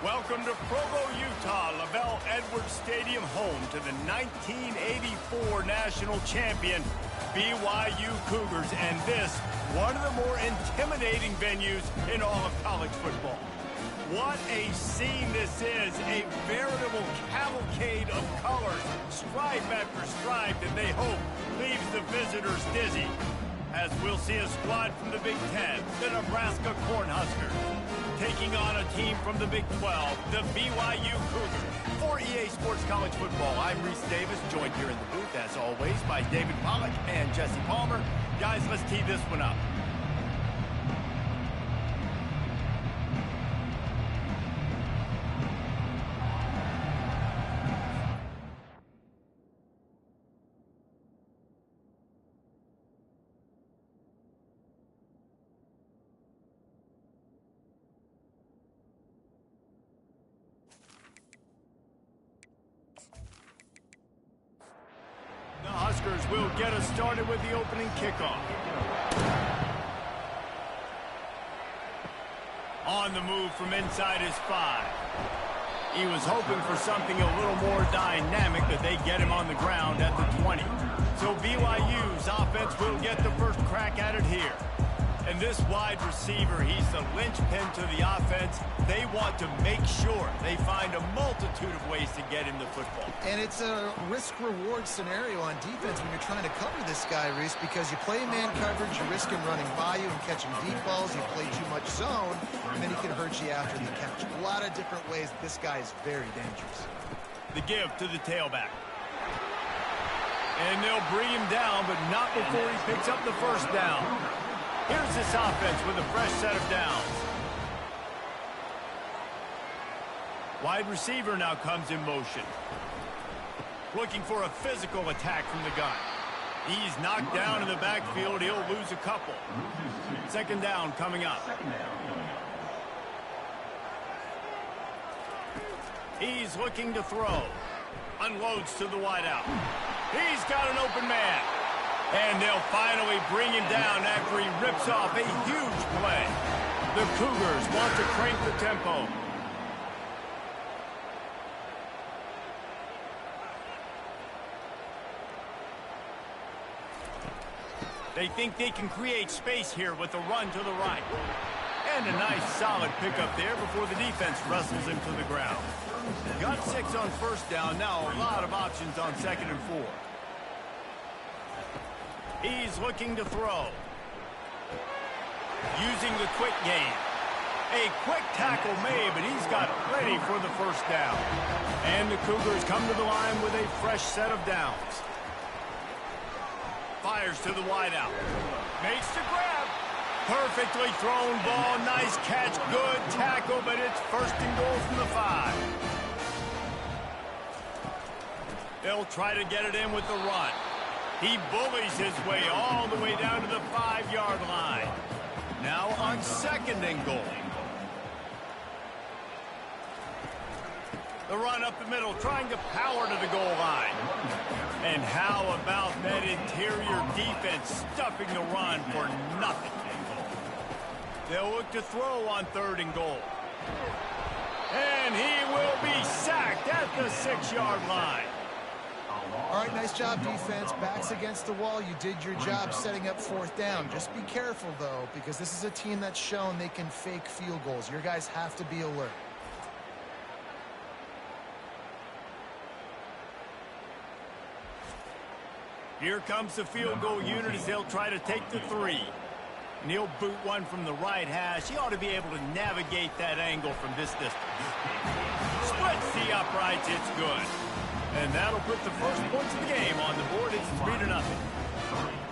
Welcome to Provo, Utah, LaBelle Edwards Stadium, home to the 1984 national champion BYU Cougars, and this, one of the more intimidating venues in all of college football. What a scene this is, a veritable cavalcade of colors, stripe after stripe, that they hope leaves the visitors dizzy. As we'll see a squad from the Big Ten, the Nebraska Cornhuskers, taking on a team from the Big 12, the BYU Cougars. For EA Sports College Football, I'm Reese Davis, joined here in the booth, as always, by David Pollack and Jesse Palmer. Guys, let's tee this one up. Huskers will get us started with the opening kickoff. On the move from inside his 5. He was hoping for something a little more dynamic, but they get him on the ground at the 20. So BYU's offense will get the first crack at it here. And this wide receiver, he's the linchpin to the offense. They want to make sure they find a multitude of ways to get him the football. And it's a risk-reward scenario on defense when you're trying to cover this guy, Reese, because you play man coverage, you risk him running by you and catching deep balls. You play too much zone, and then he can hurt you after the catch. A lot of different ways. This guy is very dangerous. The give to the tailback. And they'll bring him down, but not before he picks up the first down. Here's this offense with a fresh set of downs. Wide receiver now comes in motion. Looking for a physical attack from the gun. He's knocked down in the backfield. He'll lose a couple. Second down coming up. He's looking to throw. Unloads to the wideout. He's got an open man. And they'll finally bring him down after he rips off a huge play. The Cougars want to crank the tempo. They think they can create space here with a run to the right. And a nice solid pickup there before the defense wrestles him to the ground. Got 6 on first down, now a lot of options on 2nd and 4. He's looking to throw. Using the quick game. A quick tackle made, but he's got plenty for the first down. And the Cougars come to the line with a fresh set of downs. Fires to the wideout. Makes the grab. Perfectly thrown ball. Nice catch. Good tackle, but it's 1st and goal from the 5. They'll try to get it in with the run. He bullies his way all the way down to the 5-yard line. Now on 2nd and goal. The run up the middle, trying to power to the goal line. And how about that interior defense stuffing the run for nothing? They'll look to throw on 3rd and goal. And he will be sacked at the 6-yard line. All right, nice job, defense. Backs against the wall. You did your job setting up 4th down. Just be careful, though, because this is a team that's shown they can fake field goals. Your guys have to be alert. Here comes the field goal unit as they'll try to take the 3. And he'll boot one from the right hash. He ought to be able to navigate that angle from this distance. Splits the uprights. It's good. And that'll put the first points of the game on the board. It's 3-0.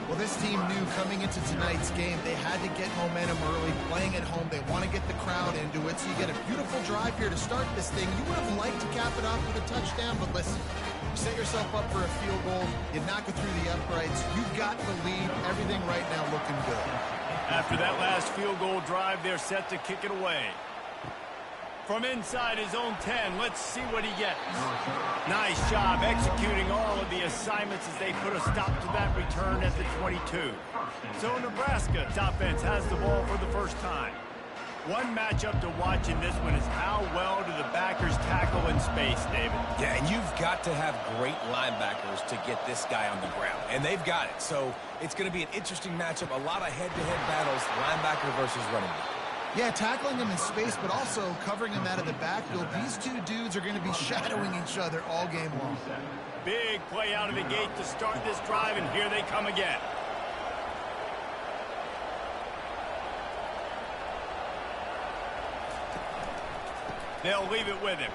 Well, this team knew coming into tonight's game they had to get momentum early, playing at home. They want to get the crowd into it, so you get a beautiful drive here to start this thing. You would have liked to cap it off with a touchdown, but listen, you set yourself up for a field goal, you knock it through the uprights, you've got the lead, everything right now looking good. After that last field goal drive, they're set to kick it away. From inside his own 10, let's see what he gets. Nice job executing all of the assignments as they put a stop to that return at the 22. So Nebraska's offense has the ball for the first time. One matchup to watch in this one is how well do the backers tackle in space, David. Yeah, and you've got to have great linebackers to get this guy on the ground, and they've got it. So it's going to be an interesting matchup, a lot of head-to-head battles, linebacker versus running back. Yeah, tackling him in space, but also covering him out of the backfield. These two dudes are going to be shadowing each other all game long. Big play out of the gate to start this drive, and here they come again. They'll leave it with him.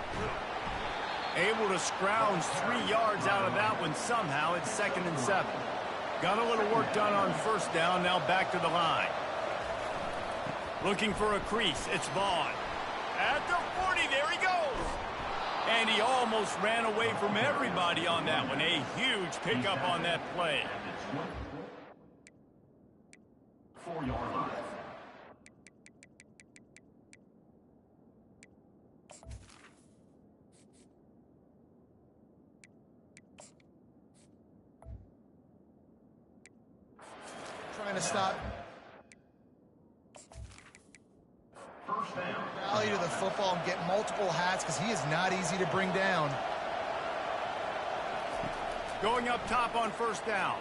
Able to scrounge 3 yards out of that one somehow. It's 2nd and 7. Got a little work done on first down. Now back to the line. Looking for a crease. It's Vaughn. At the 40. There he goes. And he almost ran away from everybody on that one. A huge pickup on that play. 4-yard line. Trying to stop. First down. Rally to the football and get multiple hats because he is not easy to bring down. Going up top on first down.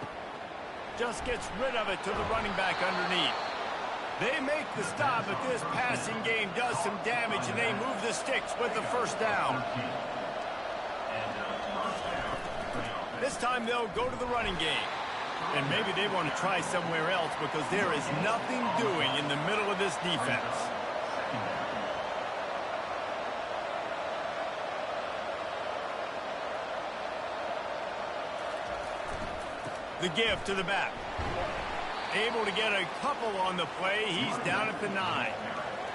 Just gets rid of it to the running back underneath. They make the stop, but this passing game does some damage, and they move the sticks with the first down. This time they'll go to the running game. And maybe they want to try somewhere else because there is nothing doing in the middle of this defense. The give to the back. Able to get a couple on the play. He's down at the 9.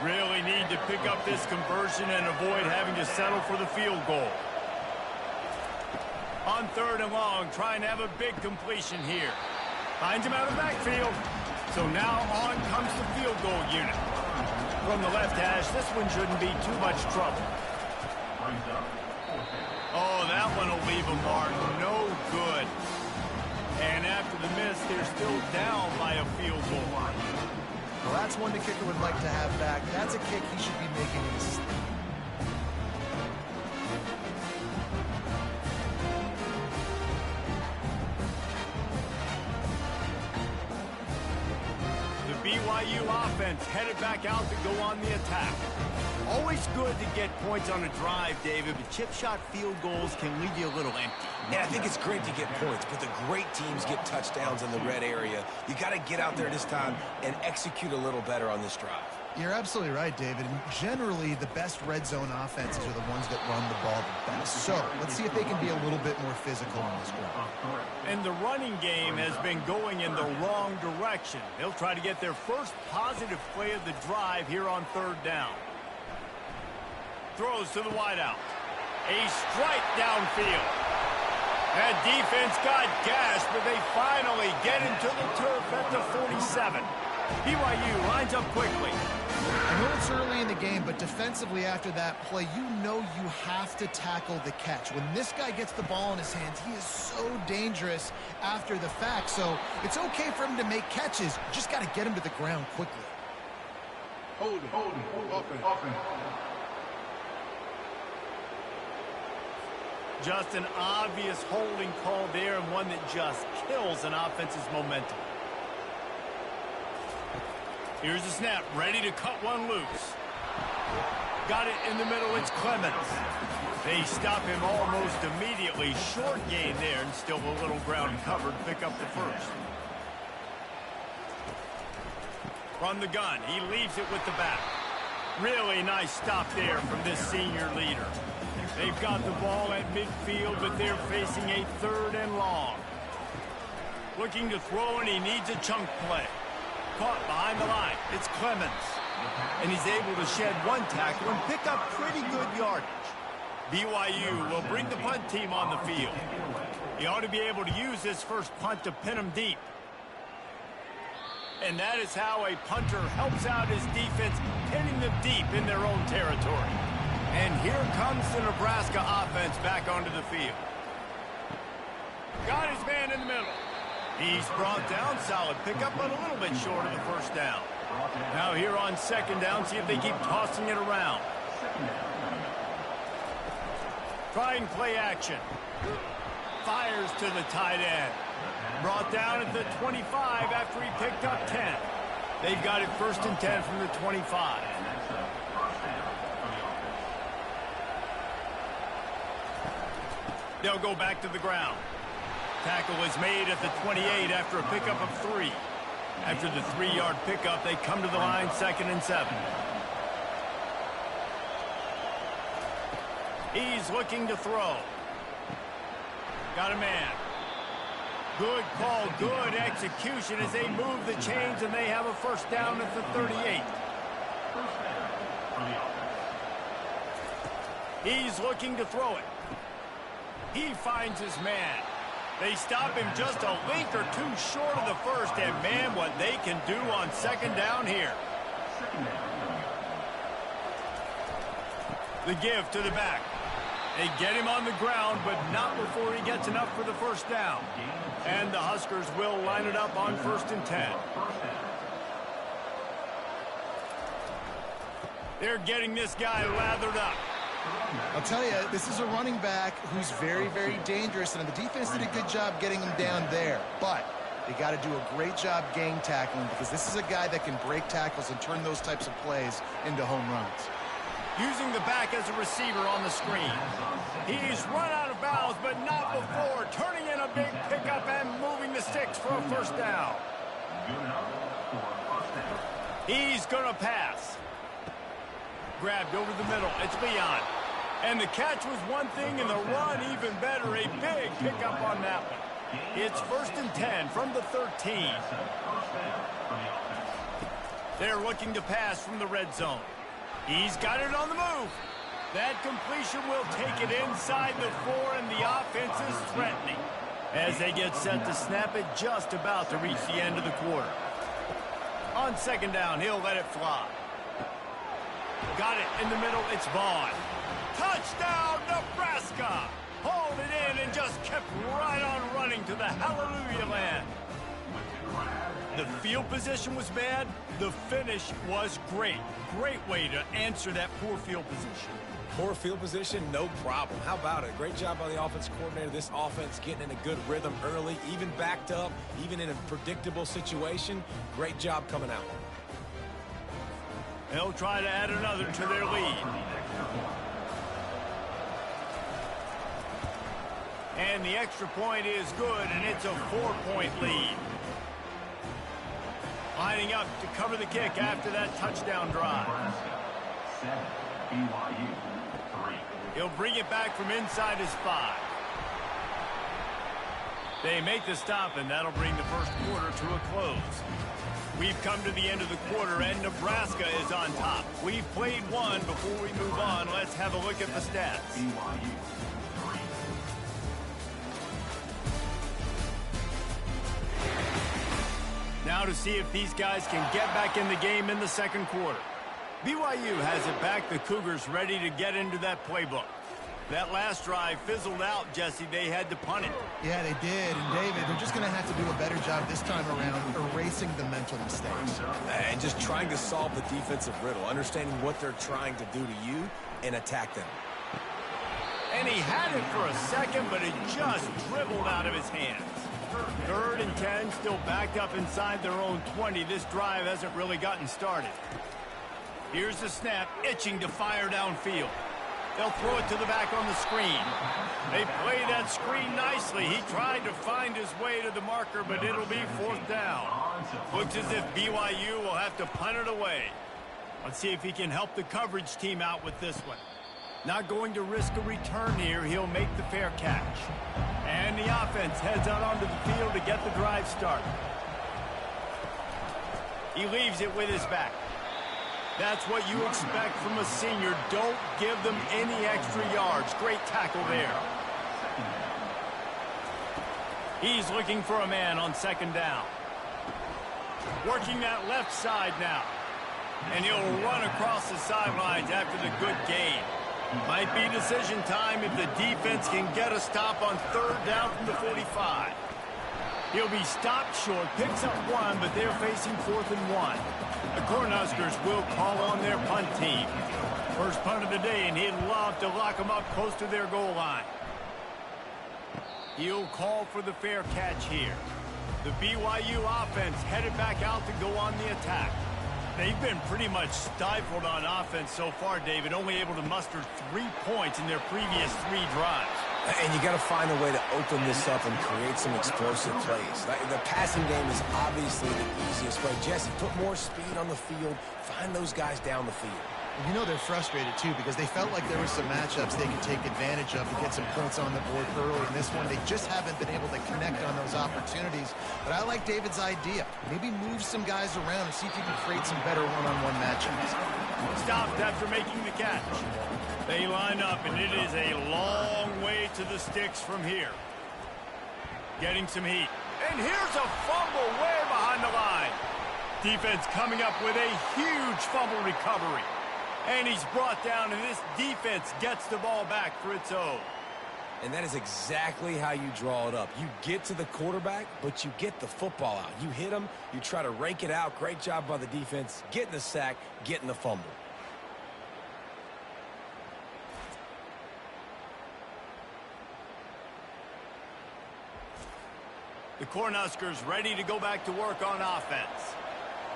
Really need to pick up this conversion and avoid having to settle for the field goal. On 3rd and long, trying to have a big completion here. Finds him out of the backfield. So now on comes the field goal unit. From the left hash, this one shouldn't be too much trouble. Oh, that one will leave a mark. No good. And after the miss, they're still down by a field goal. Well, that's one the kicker would like to have back. That's a kick he should be making in his sleep. BYU offense headed back out to go on the attack. Always good to get points on a drive, David, but chip shot field goals can leave you a little empty. Yeah, I think it's great to get points, but the great teams get touchdowns in the red area. You got to get out there this time and execute a little better on this drive. You're absolutely right, David. And generally, the best red zone offenses are the ones that run the ball the best. So let's see if they can be a little bit more physical on this drive. And the running game has been going in the wrong direction. They'll try to get their first positive play of the drive here on 3rd down. Throws to the wideout. A strike downfield. That defense got gashed, but they finally get him to the turf at the 47. BYU lines up quickly. I know it's early in the game, but defensively after that play, you know you have to tackle the catch. When this guy gets the ball in his hands, he is so dangerous after the fact. So it's okay for him to make catches. You just got to get him to the ground quickly. Hold it. Just an obvious holding call there, and one that just kills an offense's momentum. Here's the snap, ready to cut one loose. Got it in the middle, it's Clemens. They stop him almost immediately. Short gain there, and still a little ground covered. Pick up the first. Run the gun, he leaves it with the back. Really nice stop there from this senior leader. They've got the ball at midfield, but they're facing a 3rd and long. Looking to throw, and he needs a chunk play. Caught behind the line. It's Clemens. And he's able to shed one tackle and pick up pretty good yardage. BYU will bring the punt team on the field. He ought to be able to use this first punt to pin him deep. And that is how a punter helps out his defense, pinning them deep in their own territory. And here comes the Nebraska offense back onto the field. Got his man in the middle. He's brought down, solid pickup, but a little bit short of the first down. Now here on second down, see if they keep tossing it around. Trying play action. Fires to the tight end. Brought down at the 25 after he picked up 10. They've got it 1st and 10 from the 25. They'll go back to the ground. Tackle is made at the 28 after a pickup of 3. After the 3-yard pickup, they come to the line 2nd and 7. He's looking to throw. Got a man. Good call, good execution as they move the chains, and they have a 1st down at the 38. He's looking to throw it. He finds his man. They stop him just a link or two short of the 1st, and man, what they can do on 2nd down here. The give to the back. They get him on the ground, but not before he gets enough for the 1st down. And the Huskers will line it up on 1st and 10. They're getting this guy lathered up. I'll tell you, this is a running back who's very, very dangerous, and the defense did a good job getting him down there. But they got to do a great job gang tackling, because this is a guy that can break tackles and turn those types of plays into home runs. Using the back as a receiver on the screen. He's run out of bounds, but not before. Turning in a big pickup and moving the sticks for a 1st down. He's going to pass. Grabbed over the middle. It's Leon. And the catch was one thing, and the run even better. A big pickup on that one. It's 1st and 10 from the 13. They're looking to pass from the red zone. He's got it on the move. That completion will take it inside the 4, and the offense is threatening as they get set to snap it, just about to reach the end of the quarter. On 2nd down, he'll let it fly. Got it in the middle. It's Vaughn. Touchdown, Nebraska! Hauled it in and just kept right on running to the hallelujah land. The field position was bad. The finish was great. Great way to answer that poor field position. Poor field position, no problem. How about it? Great job by the offense coordinator. This offense getting in a good rhythm early, even backed up, even in a predictable situation. Great job coming out. They'll try to add another to their lead. And the extra point is good, and it's a 4-point lead. Lining up to cover the kick after that touchdown drive. Nebraska 7, BYU 3. He'll bring it back from inside his 5. They make the stop, and that'll bring the 1st quarter to a close. We've come to the end of the quarter, and Nebraska is on top. We've played one. Before we move on, let's have a look at the stats. BYU 3. Now to see if these guys can get back in the game in the 2nd quarter. BYU has it back. The Cougars ready to get into that playbook. That last drive fizzled out, Jesse. They had to punt it. Yeah, they did. And, David, they're just going to have to do a better job this time around erasing the mental mistakes. And just trying to solve the defensive riddle, understanding what they're trying to do to you and attack them. And he had it for a second, but it just dribbled out of his hands. 3rd and 10, still backed up inside their own 20. This drive hasn't really gotten started. Here's the snap, itching to fire downfield. They'll throw it to the back on the screen. They play that screen nicely. He tried to find his way to the marker, but it'll be 4th down. Looks as if BYU will have to punt it away. Let's see if he can help the coverage team out with this one. Not going to risk a return here. He'll make the fair catch. And the offense heads out onto the field to get the drive started. He leaves it with his back. That's what you expect from a senior. Don't give them any extra yards. Great tackle there. He's looking for a man on 2nd down. Working that left side now. And he'll run across the sidelines after the good gain. Might be decision time if the defense can get a stop on 3rd down from the 45. He'll be stopped short, picks up one, but they're facing 4th and 1. The Cornhuskers will call on their punt team. First punt of the day, and he'd love to lock them up close to their goal line. He'll call for the fair catch here. The BYU offense headed back out to go on the attack. They've been pretty much stifled on offense so far, David, only able to muster 3 points in their previous 3 drives. And you got to find a way to open this up and create some explosive plays. The passing game is obviously the easiest way. Jesse, put more speed on the field. Find those guys down the field. You know they're frustrated, too, because they felt like there were some matchups they could take advantage of to get some points on the board early. In this one, they just haven't been able to connect on those opportunities. But I like David's idea. Maybe move some guys around and see if you can create some better one-on-one matchups. Stopped after making the catch. They line up, and it is a long way to the sticks from here. Getting some heat. And here's a fumble way behind the line. Defense coming up with a huge fumble recovery. And he's brought down, and this defense gets the ball back for its own. And that is exactly how you draw it up. You get to the quarterback, but you get the football out. You hit him, you try to rake it out. Great job by the defense. Getting the sack, getting the fumble. The Cornhuskers ready to go back to work on offense.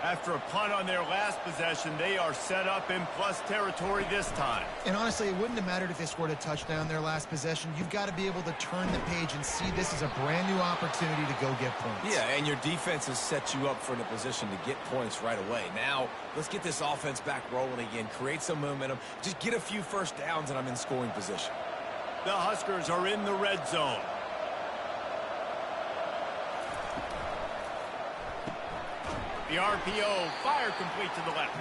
After a punt on their last possession, they are set up in plus territory this time. And honestly, it wouldn't have mattered if they scored a touchdown their last possession. You've got to be able to turn the page and see this as a brand new opportunity to go get points. Yeah, and your defense has set you up for the position to get points right away. Now, let's get this offense back rolling again, create some momentum, just get a few first downs, and I'm in scoring position. The Huskers are in the red zone. The RPO, fire complete to the left.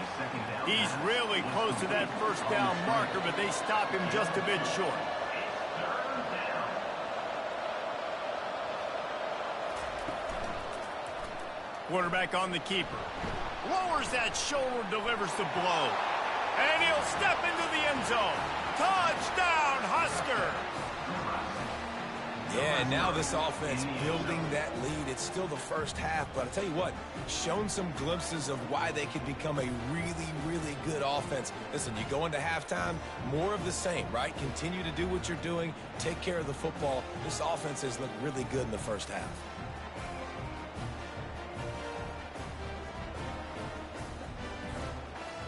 He's really close to that first down marker, but they stop him just a bit short. Quarterback on the keeper. Lowers that shoulder, delivers the blow. And he'll step into the end zone. Touchdown, Husker! Yeah, now this offense building that lead. It's still the first half, but I'll tell you what, shown some glimpses of why they could become a really, really good offense. Listen, you go into halftime, more of the same, right? Continue to do what you're doing, take care of the football. This offense has looked really good in the first half.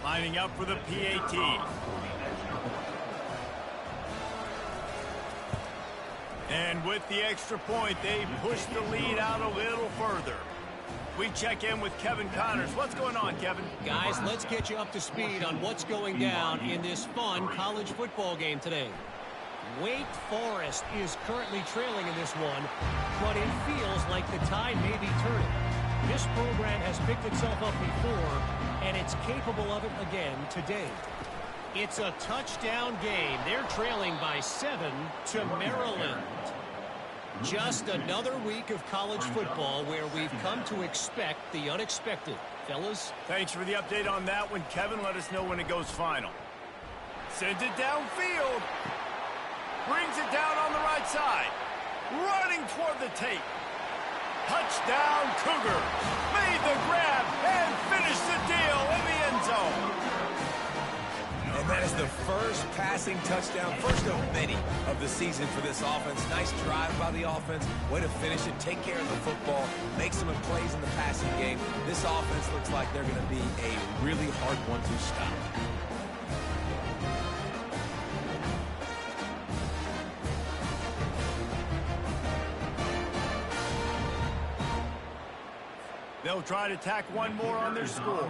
Lining up for the PAT. And with the extra point, they push the lead out a little further. We check in with Kevin Connors. What's going on, Kevin? Guys, let's get you up to speed on what's going down in this fun college football game today. Wake Forest is currently trailing in this one, but it feels like the tide may be turning. This program has picked itself up before, and it's capable of it again today. It's a touchdown game. They're trailing by 7 to Maryland. Just another week of college football where we've come to expect the unexpected. Fellas? Thanks for the update on that one, Kevin. Let us know when it goes final. Sends it downfield. Brings it down on the right side. Running toward the tape. Touchdown, Cougar. Made the grab and finished the deal in the end zone. And that is the first passing touchdown, first of many of the season for this offense. Nice drive by the offense. Way to finish it, take care of the football, make some plays in the passing game. This offense looks like they're going to be a really hard one to stop. They'll try to tack one more on their score.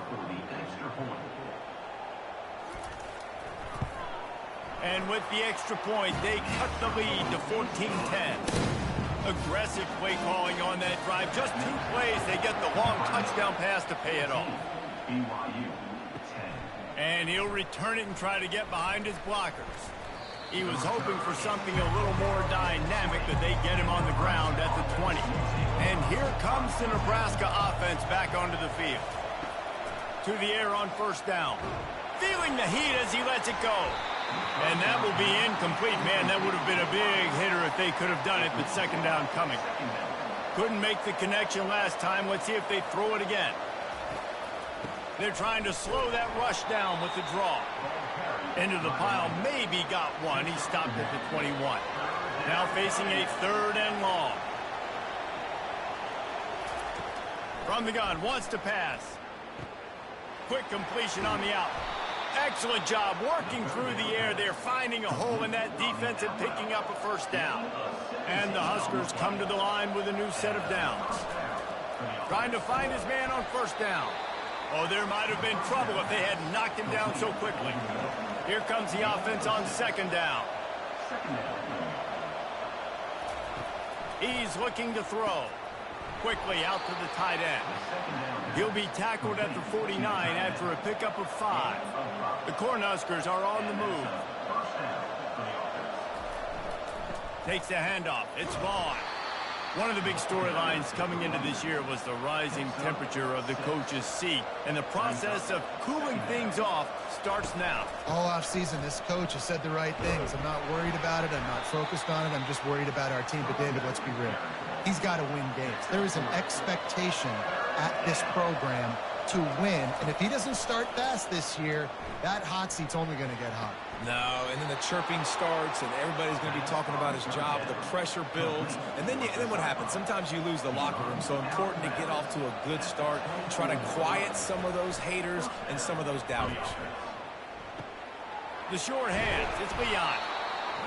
And with the extra point, they cut the lead to 14-10. Aggressive play calling on that drive. Just 2 plays, they get the long touchdown pass to pay it off. And he'll return it and try to get behind his blockers. He was hoping for something a little more dynamic, but they get him on the ground at the 20. And here comes the Nebraska offense back onto the field. To the air on first down. Feeling the heat as he lets it go. And that will be incomplete. Man, that would have been a big hitter if they could have done it, but second down coming. Couldn't make the connection last time. Let's see if they throw it again. They're trying to slow that rush down with the draw. Into the pile, maybe got one. He stopped at the 21. Now facing a 3rd and long. From the gun, wants to pass. Quick completion on the out. Excellent job working through the air. They're finding a hole in that defense and picking up a 1st down. And the Huskers come to the line with a new set of downs. Trying to find his man on 1st down. Oh, there might have been trouble if they had knocked him down so quickly. Here comes the offense on 2nd down. He's looking to throw. Quickly out to the tight end. He'll be tackled at the 49 after a pickup of 5. The Cornhuskers are on the move. Takes the handoff. It's Vaughn. One of the big storylines coming into this year was the rising temperature of the coach's seat, and the process of cooling things off starts now. All offseason, this coach has said the right things. I'm not worried about it. I'm not focused on it. I'm just worried about our team. But, David, let's be real. He's got to win games. There is an expectation at this program to win, and if he doesn't start fast this year, that hot seat's only going to get hot. No, and then the chirping starts, and everybody's going to be talking about his job. The pressure builds, and then what happens? Sometimes you lose the locker room. So important to get off to a good start, try to quiet some of those haters and some of those doubters. The short hands, it's Leon.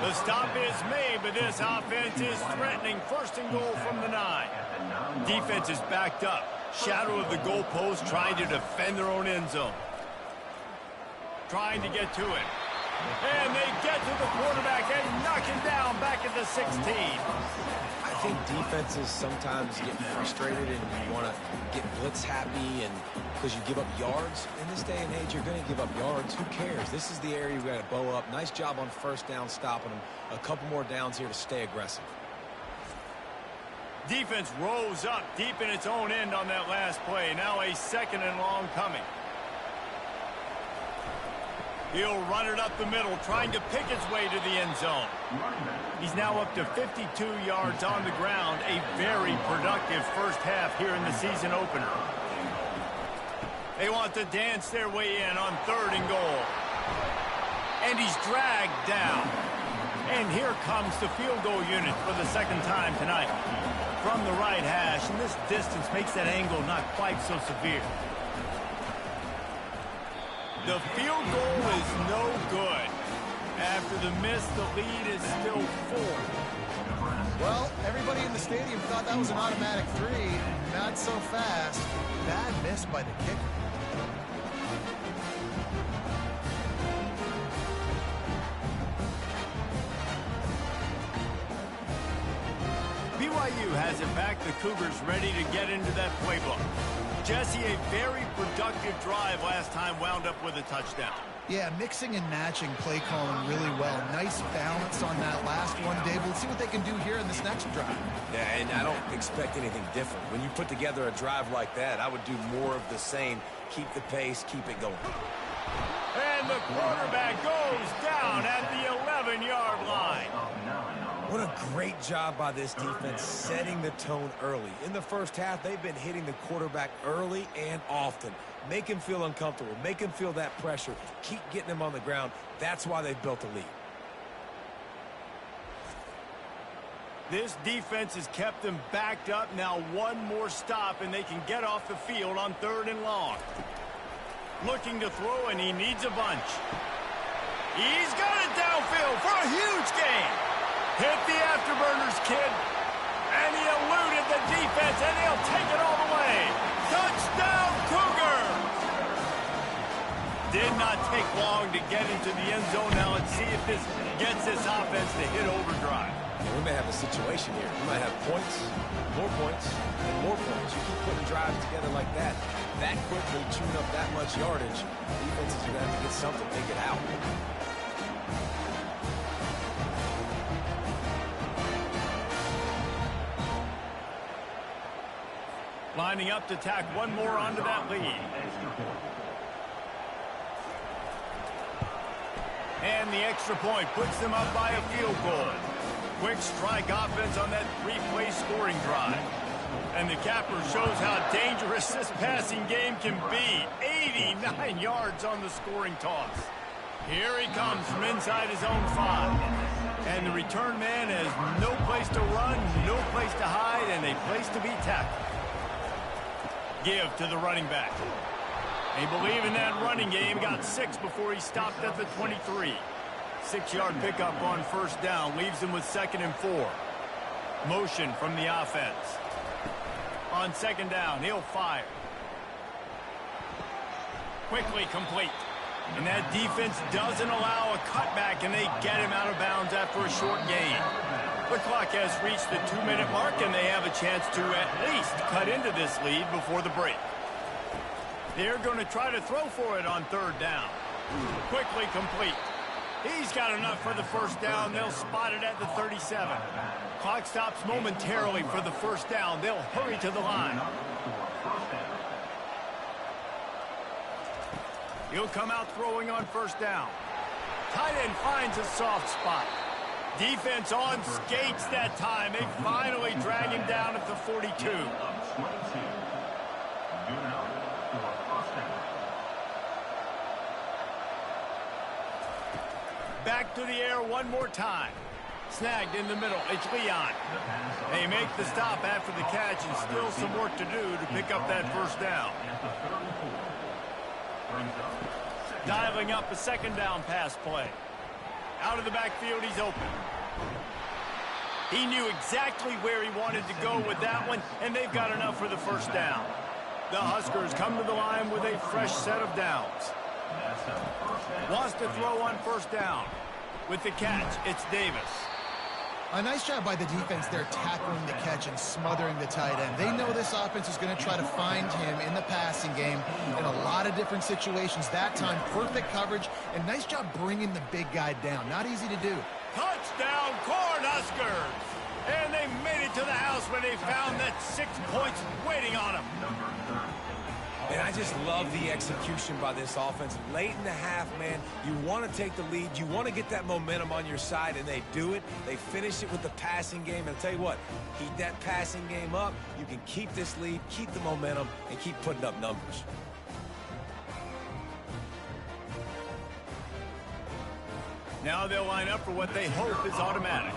The stop is made, but this offense is threatening. 1st and goal from the 9. Defense is backed up. Shadow of the goalpost, trying to defend their own end zone. Trying to get to it. And they get to the quarterback and knock him down back at the 16. I think defenses sometimes get frustrated and you want to get blitz happy and because you give up yards. In this day and age, you're going to give up yards. Who cares? This is the area you've got to bow up. Nice job on 1st down stopping them. A couple more downs here to stay aggressive. Defense rose up deep in its own end on that last play. Now a 2nd and long coming. He'll run it up the middle, trying to pick his way to the end zone. He's now up to 52 yards on the ground. A very productive 1st half here in the season opener. They want to dance their way in on 3rd and goal. And he's dragged down. And here comes the field goal unit for the 2nd time tonight. From the right hash, and this distance makes that angle not quite so severe. The field goal is no good. After the miss, the lead is still 4. Well, everybody in the stadium thought that was an automatic 3. Not so fast. Bad miss by the kicker. BYU has it back. The Cougars ready to get into that playbook. Jesse, a very productive drive last time, wound up with a touchdown. Yeah, mixing and matching play calling really well. Nice balance on that last one, Dave. Let's see what they can do here in this next drive. Yeah, and I don't expect anything different. When you put together a drive like that, I would do more of the same. Keep the pace, keep it going. And the quarterback goes down at the 11-yard line. What a great job by this defense setting the tone early. In the 1st half, they've been hitting the quarterback early and often. Make him feel uncomfortable. Make him feel that pressure. Keep getting him on the ground. That's why they've built a lead. This defense has kept them backed up. Now one more stop, and they can get off the field on 3rd and long. Looking to throw, and he needs a bunch. He's got it downfield for a huge gain. Hit the afterburners, kid. And he eluded the defense, and he'll take it all the way. Touchdown, Cougars! Did not take long to get into the end zone. Now let's see if this gets this offense to hit overdrive. And we may have a situation here. We might have points, and more points. You keep putting drives together like that quickly, chewing up that much yardage, defenses are going to have to get something, take it out. Lining up to tack one more onto that lead. And the extra point puts them up by a field goal. Quick strike offense on that 3-play scoring drive. And the capper shows how dangerous this passing game can be. 89 yards on the scoring toss. Here he comes from inside his own 5. And the return man has no place to run, no place to hide, and a place to be tackled. Give to the running back. They believe in that running game. Got 6 before he stopped at the 23. 6-yard pickup on first down. Leaves him with 2nd and 4. Motion from the offense. On 2nd down, he'll fire. Quickly complete. And that defense doesn't allow a cutback, and they get him out of bounds after a short gain. The clock has reached the 2-minute mark, and they have a chance to at least cut into this lead before the break. They're going to try to throw for it on 3rd down. Quickly complete. He's got enough for the first down. They'll spot it at the 37. Clock stops momentarily for the first down. They'll hurry to the line. He'll come out throwing on first down. Tight end finds a soft spot. Defense on skates that time. They finally drag him down at the 42. Back to the air one more time. Snagged in the middle. It's Leon. They make the stop after the catch, and still some work to do to pick up that first down. Dialing up a 2nd down pass play. Out of the backfield, he's open. He knew exactly where he wanted to go with that one, and they've got enough for the first down. The Huskers come to the line with a fresh set of downs. Wants to throw on first down. With the catch, it's Davis. A nice job by the defense there, tackling the catch and smothering the tight end. They know this offense is going to try to find him in the passing game in a lot of different situations. That time, perfect coverage, and nice job bringing the big guy down. Not easy to do. Touchdown, Cornhuskers! And they made it to the house where they found that 6 points waiting on them. And I just love the execution by this offense. Late in the half, man, you want to take the lead. You want to get that momentum on your side, and they do it. They finish it with the passing game. And I'll tell you what, keep that passing game up. You can keep this lead, keep the momentum, and keep putting up numbers. Now they'll line up for what they hope is automatic.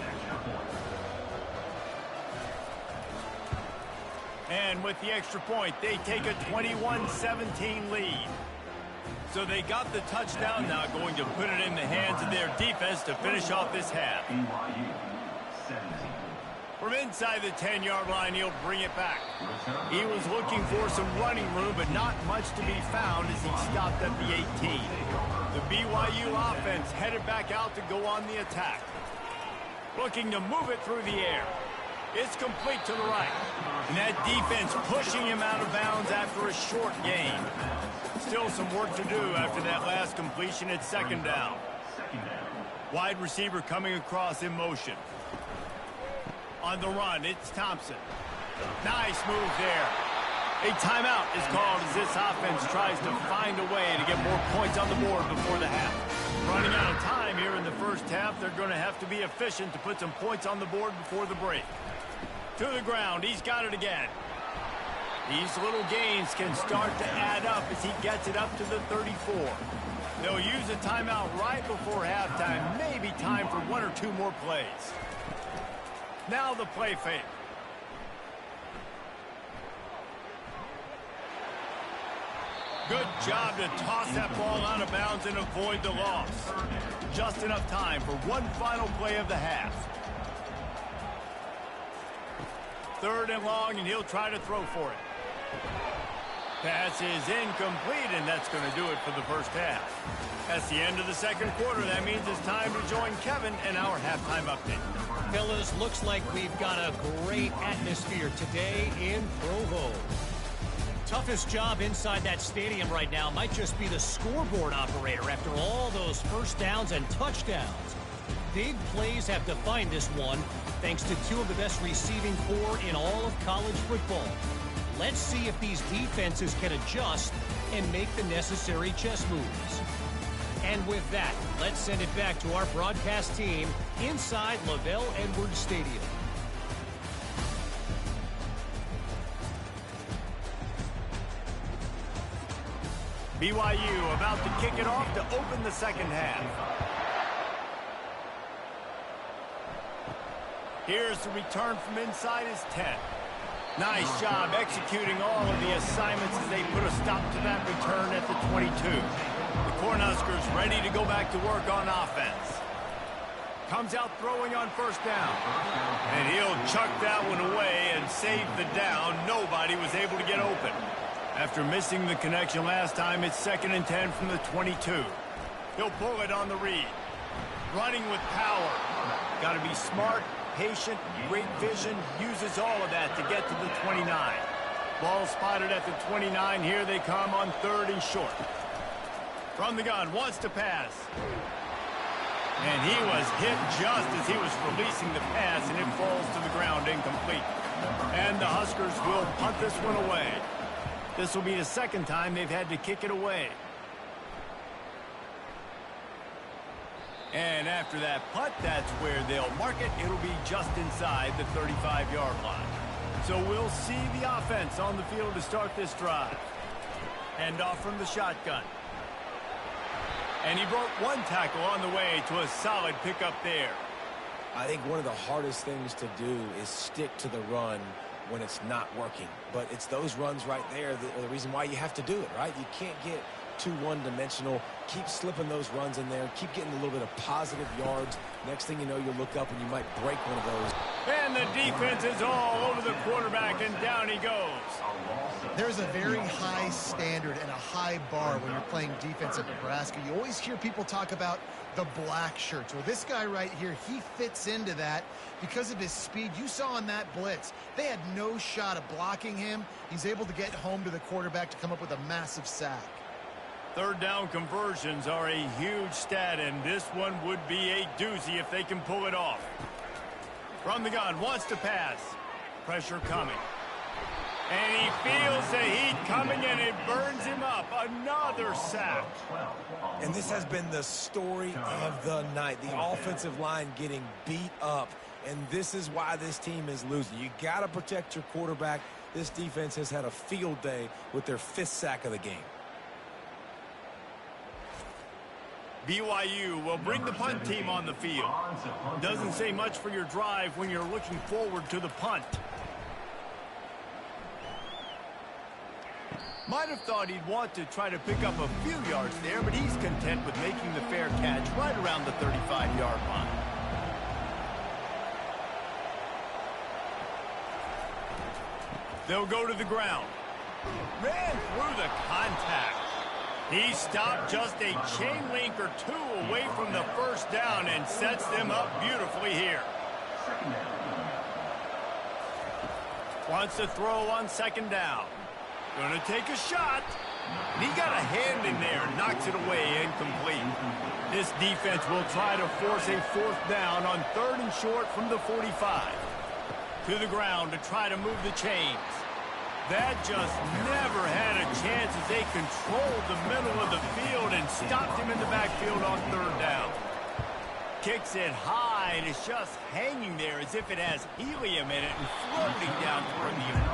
And with the extra point, they take a 21-17 lead. So they got the touchdown, now going to put it in the hands of their defense to finish off this half. From inside the 10-yard line, he'll bring it back. He was looking for some running room, but not much to be found as he stopped at the 18. The BYU offense headed back out to go on the attack. Looking to move it through the air. It's complete to the right. And that defense pushing him out of bounds after a short gain. Still some work to do after that last completion at 2nd down. Wide receiver coming across in motion. On the run, it's Thompson. Nice move there. A timeout is called as this offense tries to find a way to get more points on the board before the half. Running out of time here in the first half, they're going to have to be efficient to put some points on the board before the break. To the ground, he's got it again. These little gains can start to add up as he gets it up to the 34. They'll use a timeout right before halftime, maybe time for 1 or 2 more plays. Now the play fake. Good job to toss that ball out of bounds and avoid the loss. Just enough time for one final play of the half. 3rd and long, and he'll try to throw for it. Pass is incomplete, and that's going to do it for the first half. That's the end of the 2nd quarter. That means it's time to join Kevin and our halftime update. Fellas, looks like we've got a great atmosphere today in Provo. Toughest job inside that stadium right now might just be the scoreboard operator after all those first downs and touchdowns. Big plays have defined this one, thanks to 2 of the best receiving corps in all of college football. Let's see if these defenses can adjust and make the necessary chess moves. And with that, let's send it back to our broadcast team inside LaVell Edwards Stadium. BYU about to kick it off to open the second half. Here's the return from inside his 10. Nice job executing all of the assignments as they put a stop to that return at the 22. The Cornhuskers ready to go back to work on offense. Comes out throwing on first down. And he'll chuck that one away and save the down. Nobody was able to get open. After missing the connection last time, it's 2nd and 10 from the 22. He'll pull it on the read. Running with power. Got to be smart, patient, great vision. Uses all of that to get to the 29. Ball spotted at the 29. Here they come on 3rd and short. From the gun, wants to pass. And he was hit just as he was releasing the pass, and it falls to the ground incomplete. And the Huskers will punt this one away. This will be the 2nd time they've had to kick it away. And after that punt, that's where they'll mark it. It'll be just inside the 35-yard line. So we'll see the offense on the field to start this drive. Hand off from the shotgun. And he broke one tackle on the way to a solid pickup there. I think one of the hardest things to do is stick to the run when it's not working. But it's those runs right there that are the reason why you have to do it, right? You can't get too one-dimensional. Keep slipping those runs in there. Keep getting a little bit of positive yards. Next thing you know, you'll look up and you might break one of those. And the defense is all over the quarterback, and down he goes. There's a very high standard and a high bar when you're playing defense at Nebraska. You always hear people talk about the black shirts. Well, this guy right here, he fits into that because of his speed. You saw on that blitz, they had no shot of blocking him. He's able to get home to the quarterback to come up with a massive sack. 3rd down conversions are a huge stat, and this one would be a doozy if they can pull it off. From the gun, wants to pass. Pressure coming. And he feels the heat coming, and it burns him up. Another sack. And this has been the story of the night. The offensive line getting beat up, and this is why this team is losing. You got to protect your quarterback. This defense has had a field day with their 5th sack of the game. BYU will bring the punt team on the field. Doesn't say much for your drive when you're looking forward to the punt. Might have thought he'd want to try to pick up a few yards there, but he's content with making the fair catch right around the 35-yard line. They'll go to the ground. Ran through the contact. He stopped just a chain link or two away from the first down and sets them up beautifully here. Wants to throw on 2nd down. Going to take a shot. He got a hand in there and knocks it away incomplete. This defense will try to force a 4th down on 3rd and short from the 45. To the ground to try to move the chains. That just never had a chance as they controlled the middle of the field and stopped him in the backfield on 3rd down. Kicks it high, and it's just hanging there as if it has helium in it and floating down toward the end.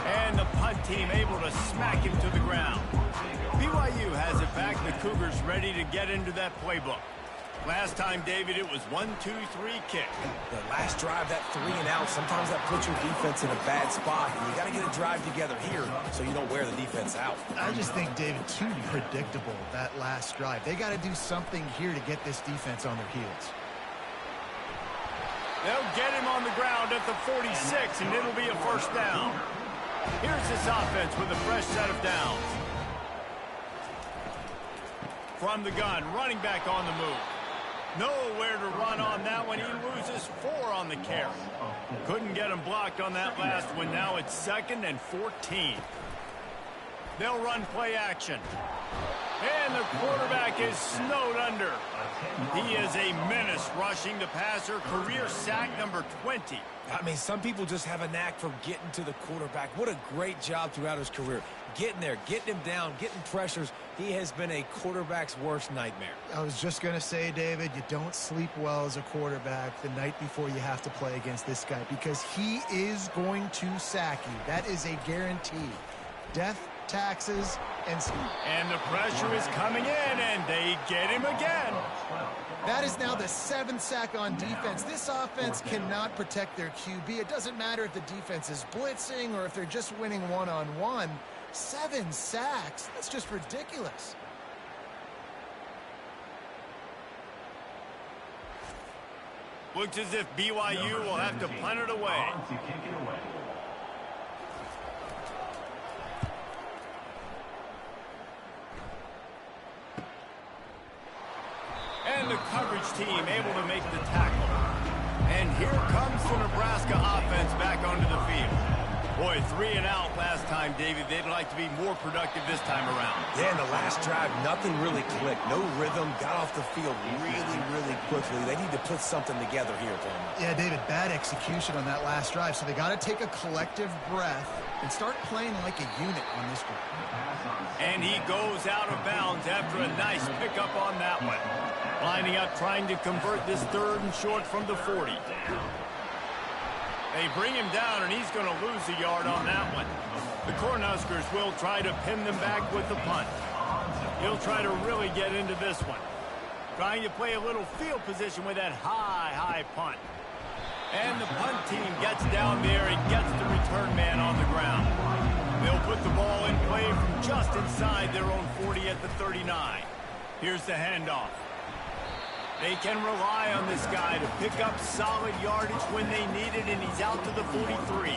And the punt team able to smack him to the ground. BYU has it back. The Cougars ready to get into that playbook. Last time, David, it was 1-2-3 kick. The last drive, that 3 and out, sometimes that puts your defense in a bad spot. And you got to get a drive together here so you don't wear the defense out. I just think, David, too predictable, that last drive. They got to do something here to get this defense on their heels. They'll get him on the ground at the 46, and it'll be a 1st down. Here's this offense with a fresh set of downs. From the gun, running back on the move. Nowhere to run on that one. He loses 4 on the carry. Couldn't get him blocked on that last one. Now it's 2nd and 14. They'll run play action. And the quarterback is snowed under. He is a menace rushing the passer. Career sack number 20. I mean, some people just have a knack for getting to the quarterback. What a great job throughout his career. Getting there, getting him down, getting pressures. He has been a quarterback's worst nightmare. I was just going to say, David, you don't sleep well as a quarterback the night before you have to play against this guy because he is going to sack you. That is a guarantee. Death taxes, and the pressure is coming in, and they get him again. That is now the 7th sack on defense. This offense cannot protect their QB. It doesn't matter if the defense is blitzing or if they're just winning one-on-one. 7 sacks, that's just ridiculous. Looks as if BYU will have to punt it away. And the coverage team able to make the tackle. And here comes the Nebraska offense back onto the field. Boy, 3 and out last time, David. They'd like to be more productive this time around. Yeah, in the last drive, nothing really clicked. No rhythm. Got off the field really quickly. They need to put something together here, Tom. Yeah, David, bad execution on that last drive. So they got to take a collective breath and start playing like a unit on this one. And he goes out of bounds after a nice pickup on that one. Lining up, trying to convert this 3rd and short from the 40. They bring him down, and he's going to lose a yard on that one. The Cornhuskers will try to pin them back with the punt. He'll try to really get into this one. Trying to play a little field position with that high punt. And the punt team gets down there and gets the return man on the ground. They'll put the ball in play from just inside their own 40 at the 39. Here's the handoff. They can rely on this guy to pick up solid yardage when they need it, and he's out to the 43.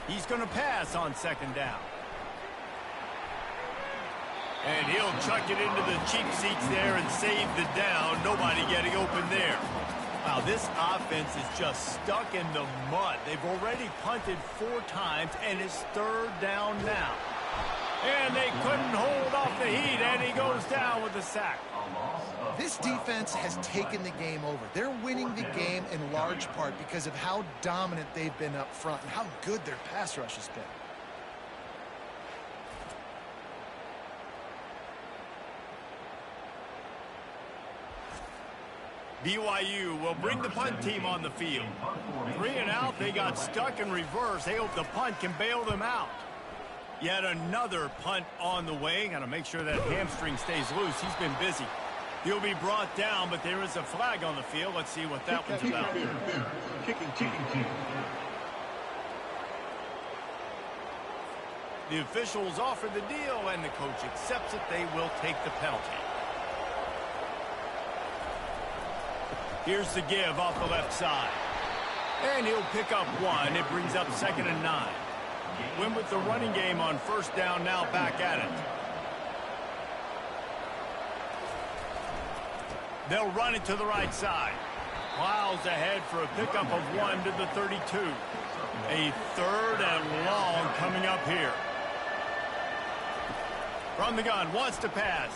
He's going to pass on 2nd down. And he'll chuck it into the cheap seats there and save the down. Nobody getting open there. Wow, this offense is just stuck in the mud. They've already punted 4 times, and it's 3rd down now. And they couldn't hold off the heat, and he goes down with a sack. This defense has taken the game over. They're winning the game in large part because of how dominant they've been up front and how good their pass rush has been. BYU will bring the punt team on the field. 3 and out, they got stuck in reverse. They hope the punt can bail them out. Yet another punt on the way. Got to make sure that hamstring stays loose. He's been busy. He'll be brought down, but there is a flag on the field. Let's see what that one's about. Kicking. The officials offer the deal, and the coach accepts it. They will take the penalty. Here's the give off the left side. And he'll pick up 1. It brings up 2nd and 9. Win with the running game on 1st down, now back at it. They'll run it to the right side. Miles ahead for a pickup of 1 to the 32. A 3rd and long coming up here. From the gun, wants to pass.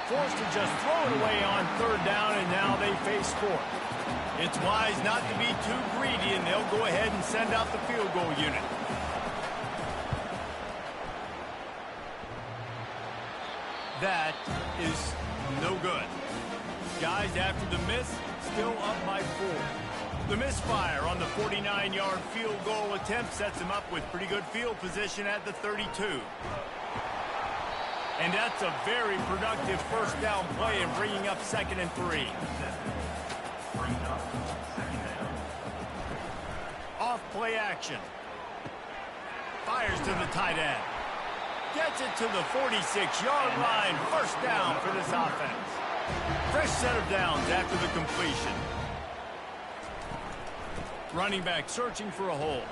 Forced to just throw it away on 3rd down, and now they face 4th. It's wise not to be too greedy, and they'll go ahead and send out the field goal unit. That is no good. Guys, after the miss, still up by 4. The misfire on the 49-yard field goal attempt sets him up with pretty good field position at the 32. And that's a very productive 1st down play and bringing up 2nd and 3. Off play action. Fires to the tight end. Gets it to the 46-yard line. 1st down for this offense. Fresh set of downs after the completion. Running back searching for a hole.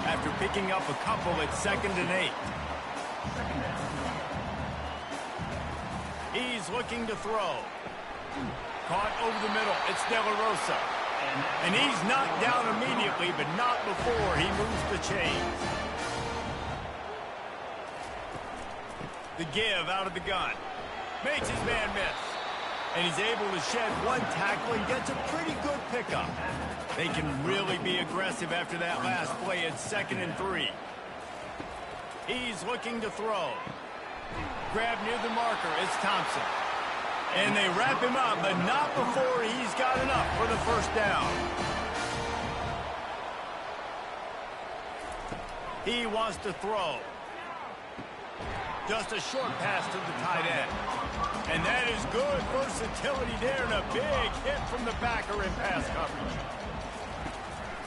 After picking up a couple, it's 2nd and 8. He's looking to throw. Caught over the middle. It's De La Rosa. And he's knocked down immediately, but not before he moves the chains. The give out of the gun. Makes his man miss. And he's able to shed 1 tackle and gets a pretty good pickup. They can really be aggressive after that last play. It's 2nd and 3. He's looking to throw. Grab near the marker. It's Thompson. And they wrap him up, but not before he's got enough for the first down. He wants to throw. Just a short pass to the tight end. And that is good versatility there, and a big hit from the backer in pass coverage.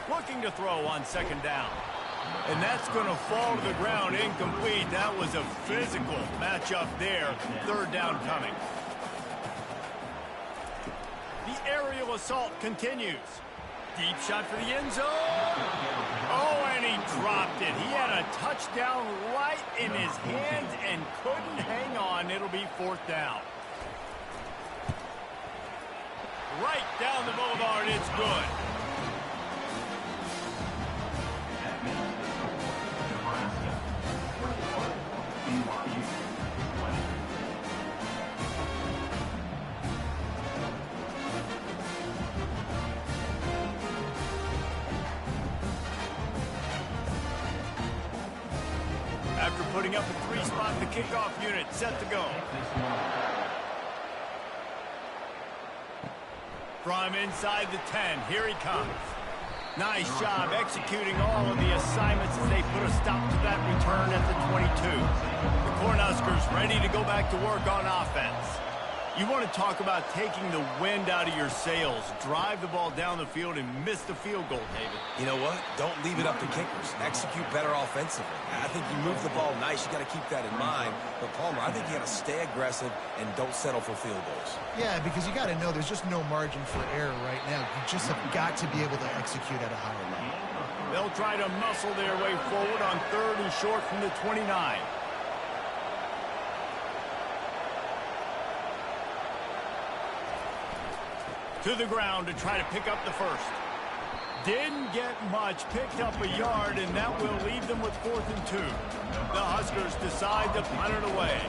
Looking to throw on second down. And that's going to fall to the ground incomplete. That was a physical matchup there. Third down coming. The aerial assault continues. Deep shot for the end zone. Oh, and he dropped it. He had a touchdown right in his hands and couldn't hang on. It'll be fourth down. Right down the boulevard. It's good. After putting up a three-spot, the kickoff unit set to go. From inside the 10, here he comes. Nice job executing all of the assignments as they put a stop to that return at the 22. The Cornhuskers ready to go back to work on offense. You want to talk about taking the wind out of your sails. Drive the ball down the field and miss the field goal, David. You know what? Don't leave it up to kickers. Execute better offensively. I think you move the ball nice. You got to keep that in mind. But, Palmer, I think you got to stay aggressive and don't settle for field goals. Yeah, because you got to know there's just no margin for error right now. You just have got to be able to execute at a higher level. They'll try to muscle their way forward on third and short from the 29. To the ground to try to pick up the first. Didn't get much, picked up a yard, and that will leave them with 4th and 2. The Huskers decide to punt it away.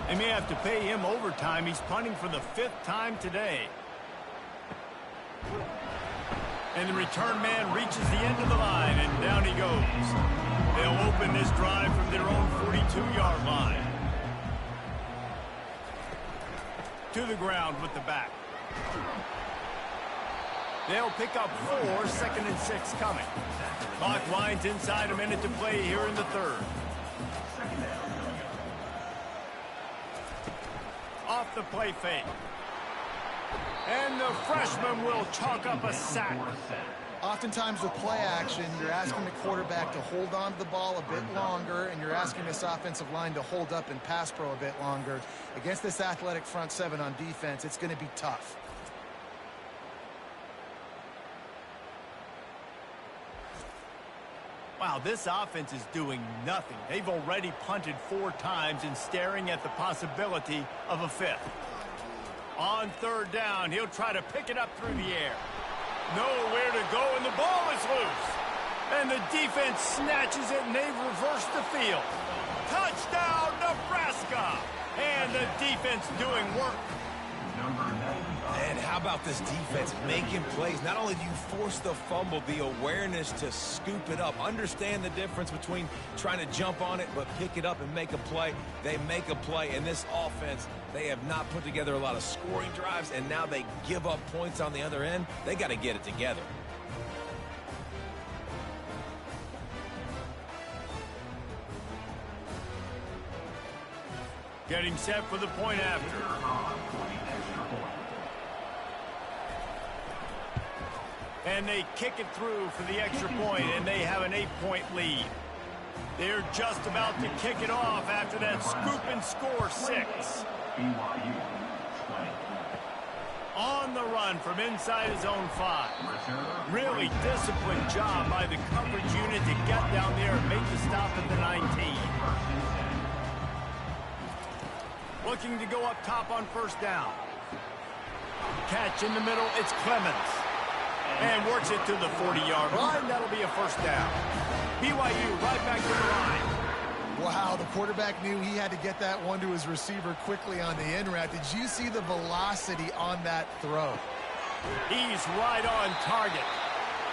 They may have to pay him overtime. He's punting for the 5th time today. And the return man reaches the end of the line, and down he goes. They'll open this drive from their own 42-yard line. To the ground with the back. They'll pick up 4, 2nd and 6 coming. Clock winds inside a minute to play here in the third. Off the play fake. And the freshman will chalk up a sack. Oftentimes with play action, you're asking the quarterback to hold on to the ball a bit longer, and you're asking this offensive line to hold up and pass pro a bit longer. Against this athletic front seven on defense, it's going to be tough. Wow, this offense is doing nothing. They've already punted 4 times and staring at the possibility of a 5th. On third down, he'll try to pick it up through the air. Nowhere to go, and the ball is loose. And the defense snatches it, and they've reversed the field. Touchdown, Nebraska! And the defense doing work. And how about this defense making plays? Not only do you force the fumble, the awareness to scoop it up. Understand the difference between trying to jump on it, but pick it up and make a play. They make a play, and this offense, they have not put together a lot of scoring drives, and now they give up points on the other end. They got to get it together. Getting set for the point after. And they kick it through for the extra point, and they have an 8-point lead. They're just about to kick it off after that scoop and score 6. BYU 20. On the run from inside his own 5. Really disciplined job by the coverage unit to get down there and make the stop at the 19. Looking to go up top on first down. Catch in the middle, it's Clemens. And works it to the 40-yard line. That'll be a first down. BYU right back to the line. Wow, the quarterback knew he had to get that one to his receiver quickly on the in route. Did you see the velocity on that throw? He's right on target.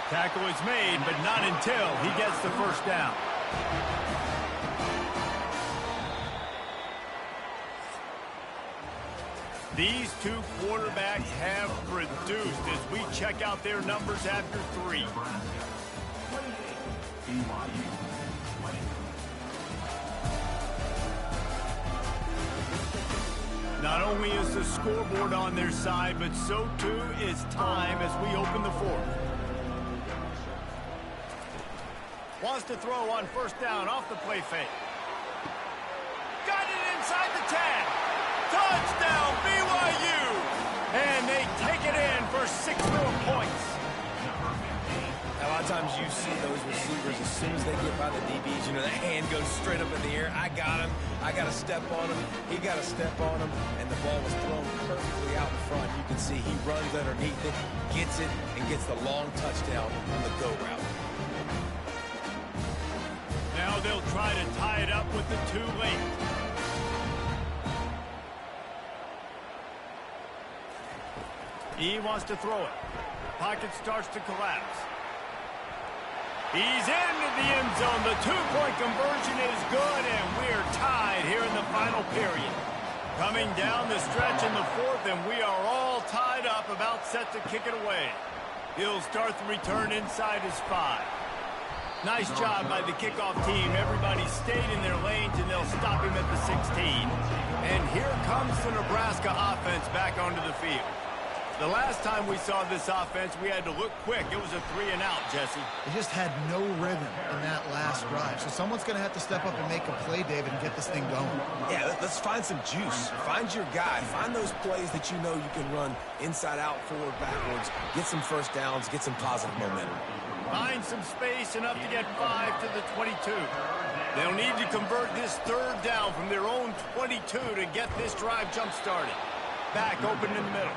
Tackle is made, but not until he gets the first down. These two quarterbacks have produced as we check out their numbers after 3. Not only is the scoreboard on their side, but so too is time as we open the 4th. Wants to throw on first down off the play fake. Got it inside the 10. Touchdown, BYU! And they take it in for 6 more points. A lot of times you see those receivers, as soon as they get by the DBs, you know, the hand goes straight up in the air. I got him. I got to step on him. He got to step on him. And the ball was thrown perfectly out in front. You can see he runs underneath it, gets it, and gets the long touchdown on the go route. Now they'll try to tie it up with the 2 late. He wants to throw it. Pocket starts to collapse. He's into the end zone. The 2-point conversion is good, and we're tied here in the final period. Coming down the stretch in the 4th, and we are all tied up, about set to kick it away. He'll start the return inside his 5. Nice job by the kickoff team. Everybody stayed in their lanes, and they'll stop him at the 16. And here comes the Nebraska offense back onto the field. The last time we saw this offense, we had to look quick. It was a 3-and-out, Jesse. They just had no rhythm in that last drive. So someone's going to have to step up and make a play, David, and get this thing going. Yeah, let's find some juice. Find your guy. Find those plays that you know you can run inside out, forward, backwards. Get some first downs. Get some positive momentum. Find some space enough to get 5 to the 22. They'll need to convert this 3rd down from their own 22 to get this drive jump-started. Back open in the middle.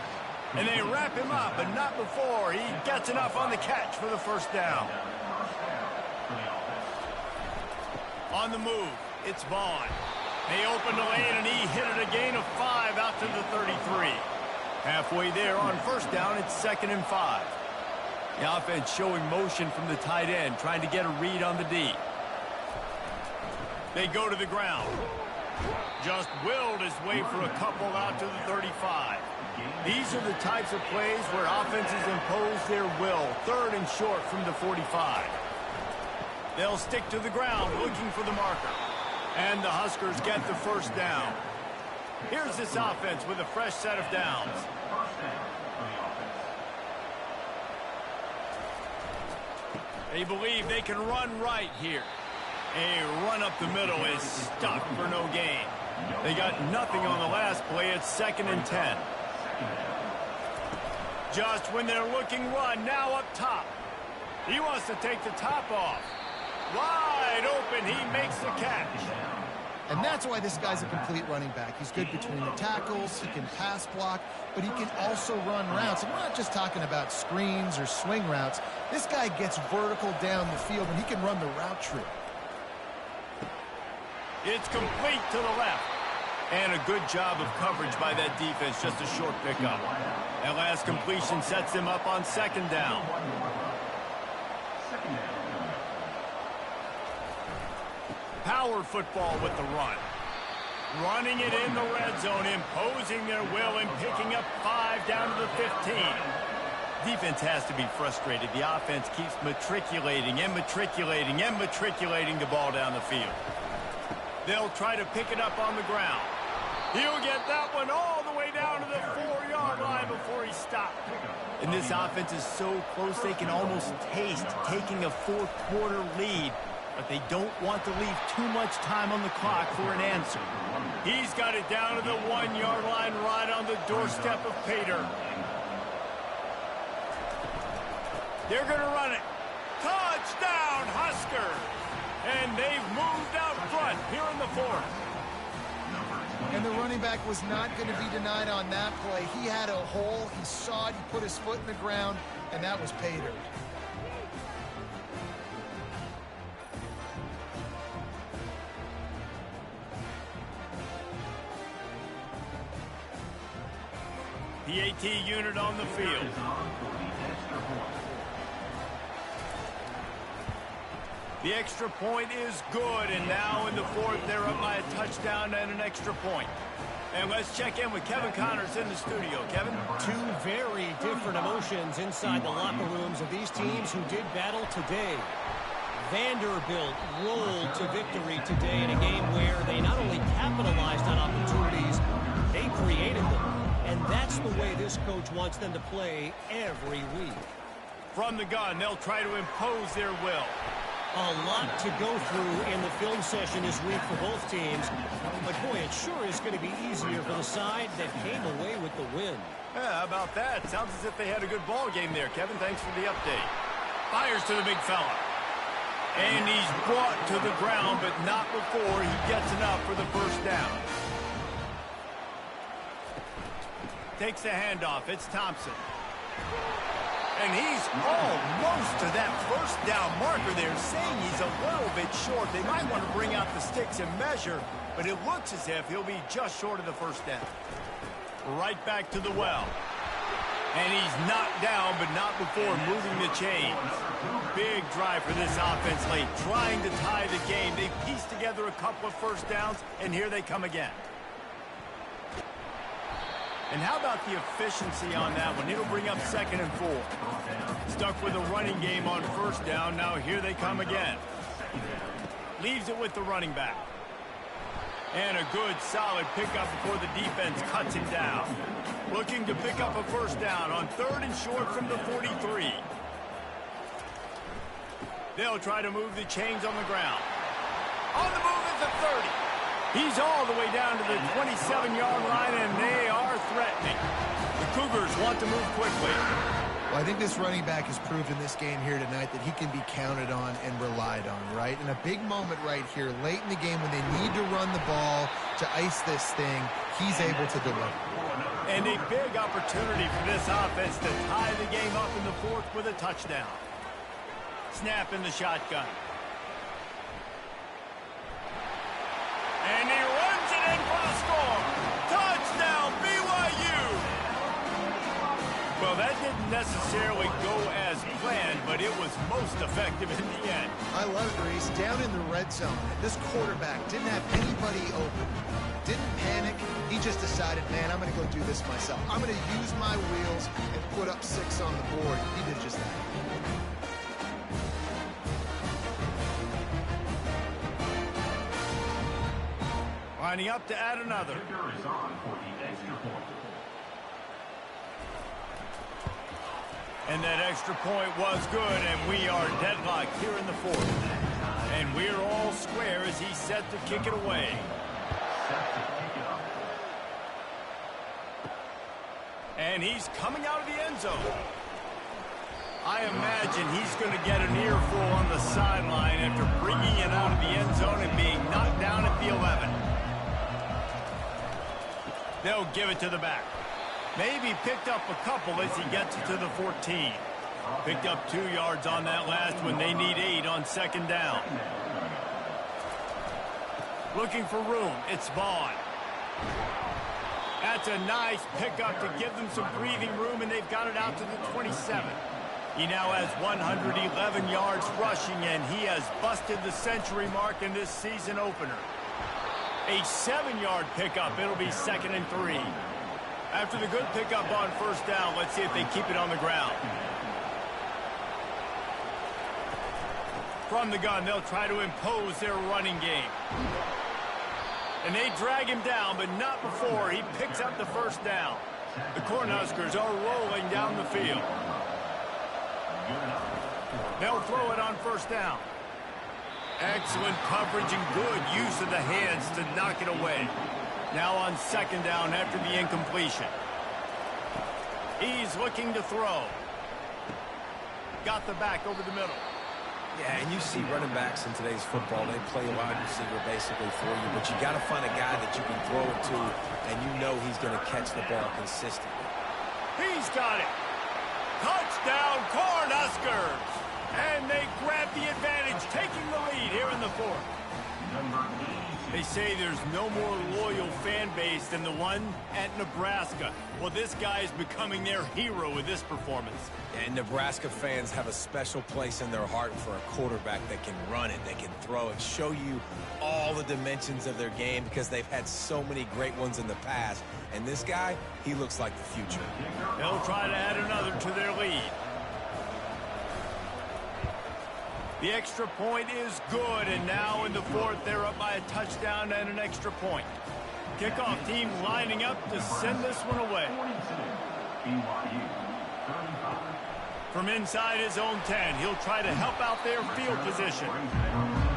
And they wrap him up, but not before he gets enough on the catch for the 1st down. On the move, it's Vaughn. They open the lane, and he hit it a gain of 5 out to the 33. Halfway there on 1st down, it's 2nd and 5. The offense showing motion from the tight end, trying to get a read on the D. They go to the ground. Just willed his way for a couple out to the 35. These are the types of plays where offenses impose their will. 3rd and short from the 45. They'll stick to the ground looking for the marker. And the Huskers get the 1st down. Here's this offense with a fresh set of downs. They believe they can run right here. A run up the middle is stuck for no gain. They got nothing on the last play. It's 2nd and 10. Just when they're looking run, now up top. He wants to take the top off. Wide open, he makes the catch. And that's why this guy's a complete running back. He's good between the tackles, he can pass block, but he can also run routes. And we're not just talking about screens or swing routes. This guy gets vertical down the field, and he can run the route tree. It's complete to the left. And a good job of coverage by that defense, just a short pickup. That last completion sets him up on 2nd down. Power football with the run. Running it in the red zone, imposing their will and picking up 5 down to the 15. Defense has to be frustrated. The offense keeps matriculating and matriculating and matriculating the ball down the field. They'll try to pick it up on the ground. He'll get that one all the way down to the 4-yard line before he stopped. And this offense is so close they can almost taste taking a 4th-quarter lead. But they don't want to leave too much time on the clock for an answer. He's got it down to the 1-yard line right on the doorstep of Pater. They're going to run it. Touchdown, Huskers! And they've moved out front here in the 4th. And the running back was not going to be denied on that play. He had a hole, he saw it, he put his foot in the ground, and that was Pater. PAT unit on the field. The extra point is good, and now in the 4th, they're up by a touchdown and an extra point. And let's check in with Kevin Connors in the studio. Kevin? Two very different emotions inside the locker rooms of these teams who did battle today. Vanderbilt rolled to victory today in a game where they not only capitalized on opportunities, they created them. And that's the way this coach wants them to play every week. From the gun, they'll try to impose their will. A lot to go through in the film session this week for both teams. But, boy, it sure is going to be easier for the side that came away with the win. Yeah, how about that? Sounds as if they had a good ball game there, Kevin. Thanks for the update. Fires to the big fella. And he's brought to the ground, but not before he gets enough for the first down. Takes the handoff. It's Thompson. And he's almost to that first down marker there, saying he's a little bit short. They might want to bring out the sticks and measure, but it looks as if he'll be just short of the first down. Right back to the well. And he's knocked down, but not before moving the chains. Big drive for this offense late, trying to tie the game. They pieced together a couple of first downs, and here they come again. And how about the efficiency on that one? It'll bring up 2nd and 4. Stuck with a running game on first down. Now here they come again. Leaves it with the running back. And a good, solid pickup before the defense cuts him down. Looking to pick up a first down on 3rd and short from the 43. They'll try to move the chains on the ground. On the move is the 30. He's all the way down to the 27-yard line, and they are threatening. The Cougars want to move quickly. Well, I think this running back has proved in this game here tonight that he can be counted on and relied on, right? In a big moment right here, late in the game when they need to run the ball to ice this thing, he's able to deliver. And a big opportunity for this offense to tie the game up in the 4th with a touchdown. Snap in the shotgun. And he runs it in for the score. Touchdown, BYU! Well, that didn't necessarily go as planned, but it was most effective in the end. I love it, Reese. Down in the red zone, this quarterback didn't have anybody open. Didn't panic. He just decided, man, I'm going to go do this myself. I'm going to use my wheels and put up 6 on the board. He did just that. Lining up to add another. And that extra point was good, and we are deadlocked here in the 4th. And we're all square as he's set to kick it away. And he's coming out of the end zone. I imagine he's going to get an earful on the sideline after bringing it out of the end zone and being knocked down at the 11. They'll give it to the back. Maybe picked up a couple as he gets it to the 14. Picked up 2 yards on that last one. They need 8 on 2nd down. Looking for room. It's Vaughn. That's a nice pickup to give them some breathing room, and they've got it out to the 27. He now has 111 yards rushing, and he has busted the century mark in this season opener. A 7-yard pickup. It'll be 2nd and 3. After the good pickup on first down, let's see if they keep it on the ground. From the gun, they'll try to impose their running game. And they drag him down, but not before he picks up the first down. The Cornhuskers are rolling down the field. They'll throw it on first down. Excellent coverage and good use of the hands to knock it away. Now on 2nd down after the incompletion. He's looking to throw. Got the back over the middle. Yeah, and you see running backs in today's football, they play a wide receiver basically for you, but you got to find a guy that you can throw it to, and you know he's going to catch the ball consistently. He's got it. Touchdown, Cornhuskers! And they grab the advantage, taking the lead here in the 4th. They say there's no more loyal fan base than the one at Nebraska. Well, this guy is becoming their hero with this performance. And Nebraska fans have a special place in their heart for a quarterback that can run it, that can throw it, show you all the dimensions of their game because they've had so many great ones in the past. And this guy, he looks like the future. They'll try to add another to their lead. The extra point is good, and now in the fourth, they're up by a touchdown and an extra point. Kickoff team lining up to send this one away. From inside his own 10, he'll try to help out their field position.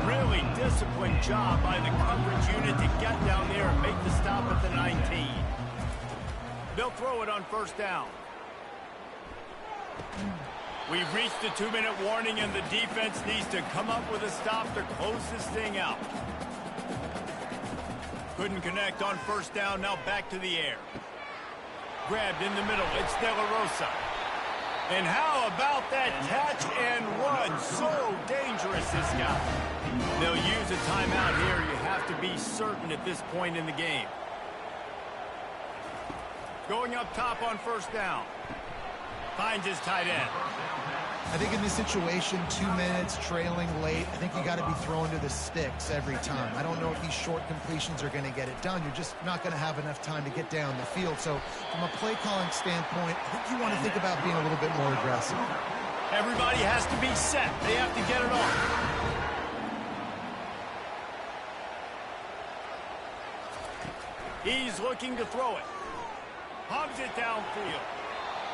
Really disciplined job by the coverage unit to get down there and make the stop at the 19. They'll throw it on first down. We've reached the 2-minute warning, and the defense needs to come up with a stop to close this thing out. Couldn't connect on first down, now back to the air. Grabbed in the middle, it's De La Rosa. And how about that catch and run? So dangerous, this guy. They'll use a timeout here. You have to be certain at this point in the game. Going up top on first down. Finds his tight end. I think in this situation, 2 minutes, trailing late, I think you got to be throwing to the sticks every time. I don't know if these short completions are going to get it done. You're just not going to have enough time to get down the field. So from a play calling standpoint, I think you want to think about being a little bit more aggressive. Everybody has to be set. They have to get it off. He's looking to throw it. Hums it downfield.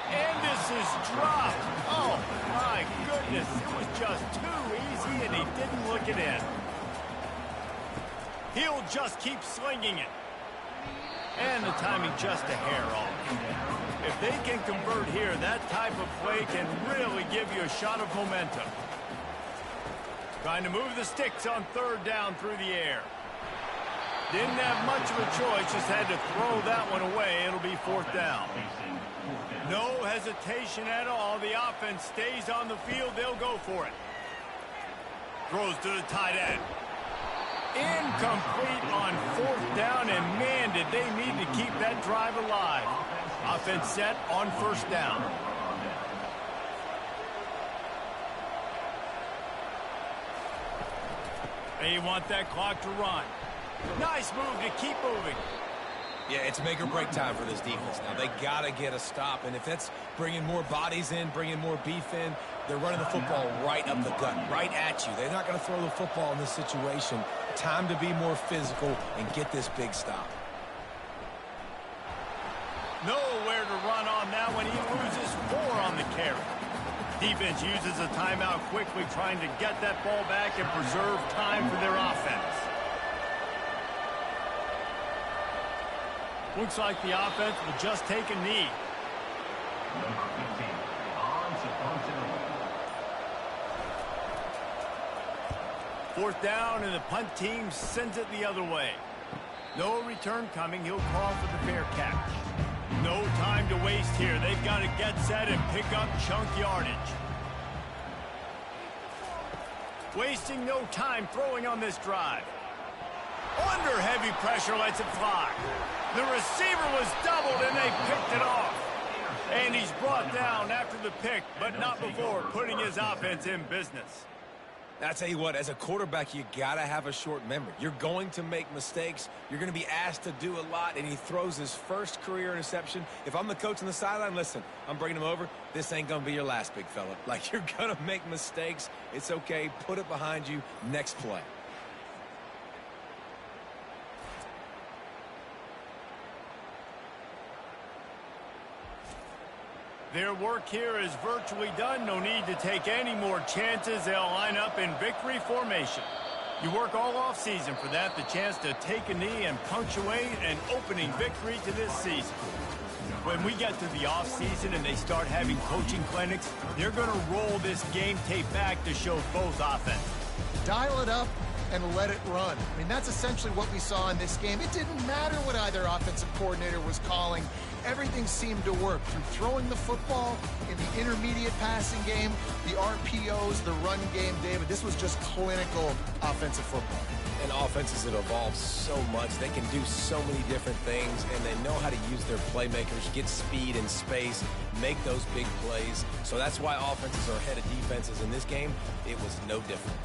And this is dropped. Oh, my goodness. It was just too easy, and he didn't look it in. He'll just keep slinging it. And the timing just a hair off. If they can convert here, that type of play can really give you a shot of momentum. Trying to move the sticks on third down through the air. Didn't have much of a choice, just had to throw that one away. It'll be fourth down. No hesitation at all. The offense stays on the field. They'll go for it. Throws to the tight end. Incomplete on fourth down, and man, did they need to keep that drive alive. Offense set on first down. They want that clock to run. Nice move to keep moving. Yeah, it's make or break time for this defense now. They got to get a stop, and if that's bringing more bodies in, bringing more beef in, they're running the football right up the gut, right at you. They're not going to throw the football in this situation. Time to be more physical and get this big stop. Nowhere to run on now when he loses 4 on the carry. Defense uses a timeout quickly, trying to get that ball back and preserve time for their offense. Looks like the offense will just take a knee. Number 15, on to Fourth down, and the punt team sends it the other way. No return coming. He'll call for the fair catch. No time to waste here. They've got to get set and pick up chunk yardage. Wasting no time throwing on this drive. Under heavy pressure, lets it fly. The receiver was doubled, and they picked it off. And he's brought down after the pick, but not before putting his offense in business. I tell you what, as a quarterback, you got to have a short memory. You're going to make mistakes. You're going to be asked to do a lot, and he throws his first career interception. If I'm the coach on the sideline, listen, I'm bringing him over. This ain't going to be your last, big fella. Like, you're going to make mistakes. It's okay. Put it behind you. Next play. Their work here is virtually done. No need to take any more chances. They'll line up in victory formation. You work all offseason for that, the chance to take a knee and punctuate an opening victory to this season. When we get to the offseason and they start having coaching clinics, they're going to roll this game tape back to show both offense. Dial it up and let it run. I mean, that's essentially what we saw in this game. It didn't matter what either offensive coordinator was calling. everything seemed to work through throwing the football in the intermediate passing game, the RPOs, the run game. David, this was just clinical offensive football. And offenses that evolve so much, they can do so many different things, and they know how to use their playmakers, get speed and space, make those big plays. So that's why offenses are ahead of defenses in this game. It was no different.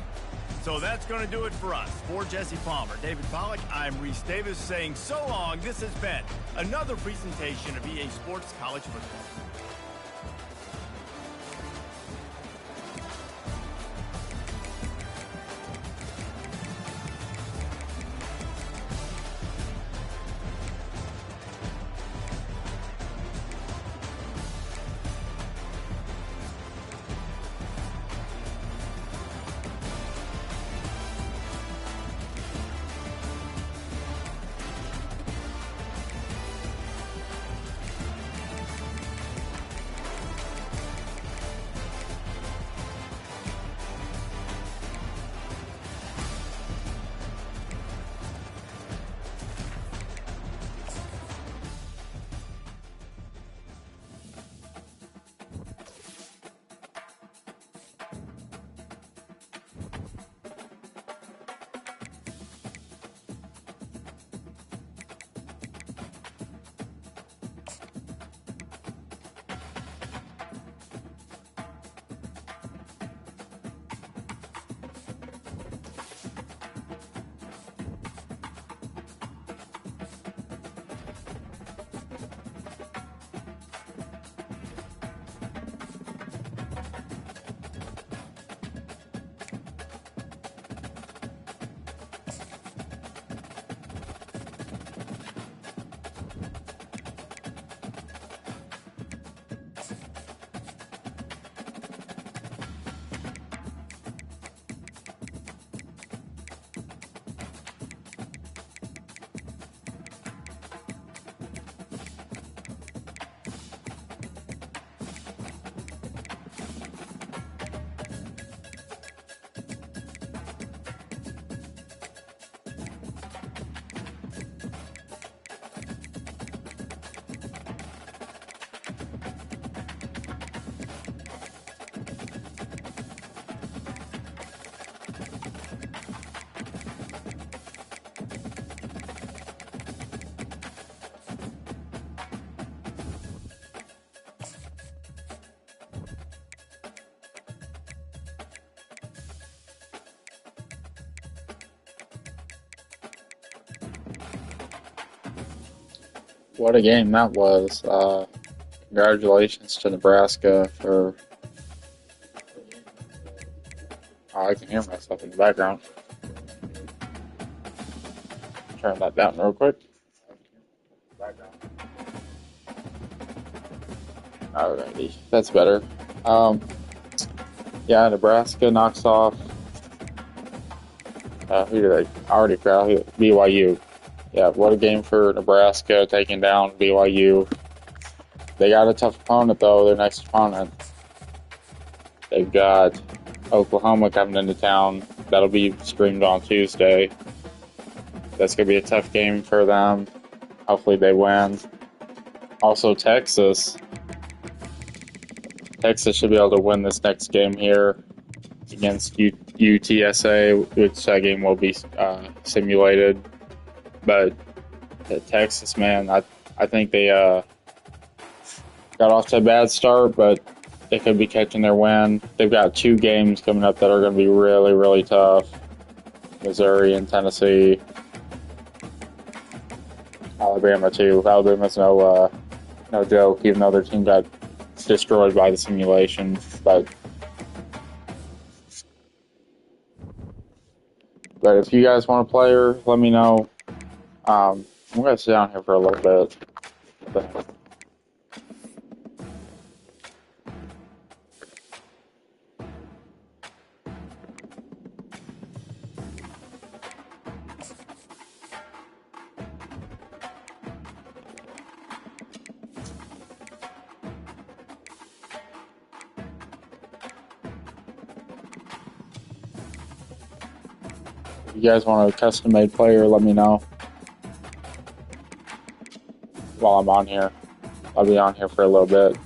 So that's going to do it for us. For Jesse Palmer, David Pollack, I'm Reese Davis saying so long. This has been another presentation of EA Sports College Football. What a game that was. Congratulations to Nebraska for... Oh, I can hear myself in the background. Turn that down real quick. Alrighty, that's better. Yeah, Nebraska knocks off... who did I already forgot? BYU. Yeah, what a game for Nebraska, taking down BYU. They got a tough opponent, though, their next opponent. They've got Oklahoma coming into town. That'll be streamed on Tuesday. That's going to be a tough game for them. Hopefully they win. Also, Texas. Texas should be able to win this next game here against UTSA, which that game will be simulated. But Texas, man, I think they got off to a bad start, but they could be catching their win. They've got 2 games coming up that are going to be really, really tough. Missouri and Tennessee. Alabama, too. Alabama's no joke, even though their team got destroyed by the simulation. But if you guys want to play her, let me know. I'm going to sit down here for a little bit. If you guys want a custom-made player, let me know while I'm on here. I'll be on here for a little bit.